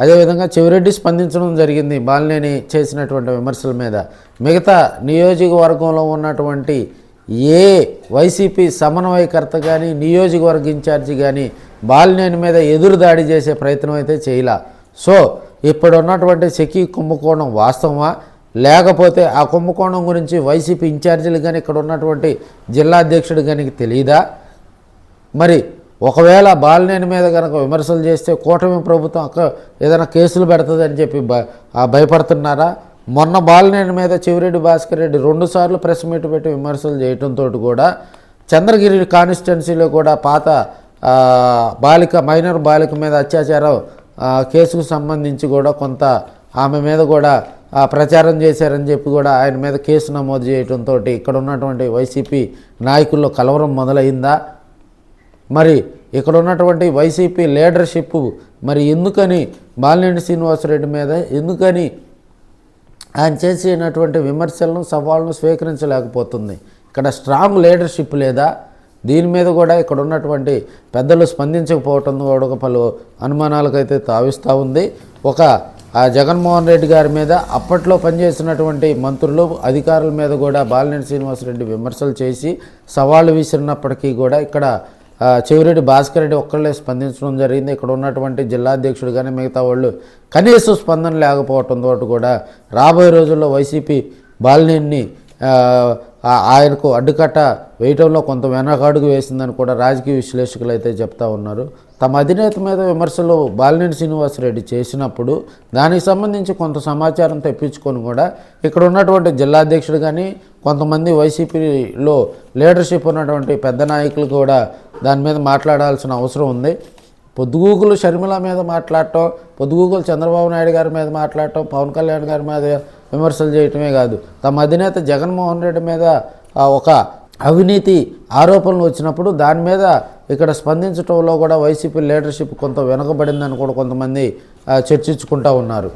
అదేవిధంగా చెవిరెడ్డి స్పందించడం జరిగింది బాలినేని చేసినటువంటి విమర్శల మీద. మిగతా నియోజకవర్గంలో ఉన్నటువంటి ఏ వైసీపీ సమన్వయకర్త కానీ నియోజకవర్గ ఇన్ఛార్జి కానీ బాలినేని మీద ఎదురు దాడి చేసే ప్రయత్నం అయితే చేయలా. సో ఇప్పుడు ఉన్నటువంటి సెకీ కుంభకోణం వాస్తవమా, లేకపోతే ఆ కుంభకోణం గురించి వైసీపీ ఇన్ఛార్జీలు కానీ ఇక్కడ ఉన్నటువంటి జిల్లా అధ్యక్షుడు కానీ తెలియదా? మరి ఒకవేళ బాలినేని మీద కనుక విమర్శలు చేస్తే కూటమి ప్రభుత్వం ఏదైనా కేసులు పెడుతుందని చెప్పి భయపడుతున్నారా? మొన్న బాలినేని మీద చెవిరెడ్డి భాస్కర్ రెడ్డి 2 సార్లు ప్రెస్ మీట్ పెట్టి విమర్శలు చేయడంతో కూడా చంద్రగిరి కాన్స్టిట్యున్సీలో కూడా పాత మైనర్ బాలిక మీద అత్యాచారం కేసుకు సంబంధించి కూడా కొంత ఆమె మీద కూడా ప్రచారం చేశారని చెప్పి కూడా ఆయన మీద కేసు నమోదు చేయడంతో ఇక్కడ ఉన్నటువంటి వైసీపీ నాయకుల్లో కలవరం మొదలైందా? మరి ఇక్కడ ఉన్నటువంటి వైసీపీ లీడర్షిప్ మరి ఎందుకని బాలినేని శ్రీనివాసరెడ్డి మీద ఎందుకని ఆయన చేసినటువంటి విమర్శలను సవాళ్ళను స్వీకరించలేకపోతుంది? ఇక్కడ స్ట్రాంగ్ లీడర్షిప్ లేదా? దీని మీద కూడా ఇక్కడ ఉన్నటువంటి పెద్దలు స్పందించకపోవటం కూడా పలు అనుమానాలకైతే తావిస్తూ ఉంది. జగన్మోహన్ రెడ్డి గారి మీద అప్పట్లో పనిచేసినటువంటి మంత్రులు అధికారుల మీద కూడా బాలినేని శ్రీనివాసరెడ్డి విమర్శలు చేసి సవాళ్ళు విసిరినప్పటికీ కూడా ఇక్కడ చెవిరెడ్డి భాస్కర్ రెడ్డి ఒక్కళ్ళే స్పందించడం జరిగింది. ఇక్కడ ఉన్నటువంటి జిల్లా అధ్యక్షుడు కానీ మిగతా వాళ్ళు కనీస స్పందన లేకపోవడంతో కూడా రాబోయే రోజుల్లో వైసీపీ బాలినేని ఆయనకు అడ్డుకట్ట వేయటంలో కొంత వెనకడుగు వేసిందని కూడా రాజకీయ విశ్లేషకులు అయితే చెప్తా ఉన్నారు. తమ అధినేత మీద విమర్శలు బాలినేని శ్రీనివాసరెడ్డి చేసినప్పుడు దానికి సంబంధించి కొంత సమాచారం తెప్పించుకొని కూడా ఇక్కడ ఉన్నటువంటి జిల్లా అధ్యక్షుడు కానీ కొంతమంది వైసీపీలో లీడర్షిప్ ఉన్నటువంటి పెద్ద నాయకులు కూడా దాని మీద మాట్లాడాల్సిన అవసరం ఉంది. పొద్దుగూకులు షర్మిల మీద మాట్లాడటం, పొద్దుగూకులు చంద్రబాబు నాయుడు గారి మీద మాట్లాడటం, పవన్ కళ్యాణ్ గారి మీద విమర్శలు చేయటమే కాదు, తమ అధినేత జగన్మోహన్ రెడ్డి మీద ఒక అవినీతి ఆరోపణలు వచ్చినప్పుడు దాని మీద ఇక్కడ స్పందించడంలో కూడా వైసీపీ లీడర్షిప్ కొంత వెనుకబడిందని కూడా కొంతమంది చర్చించుకుంటూ ఉన్నారు.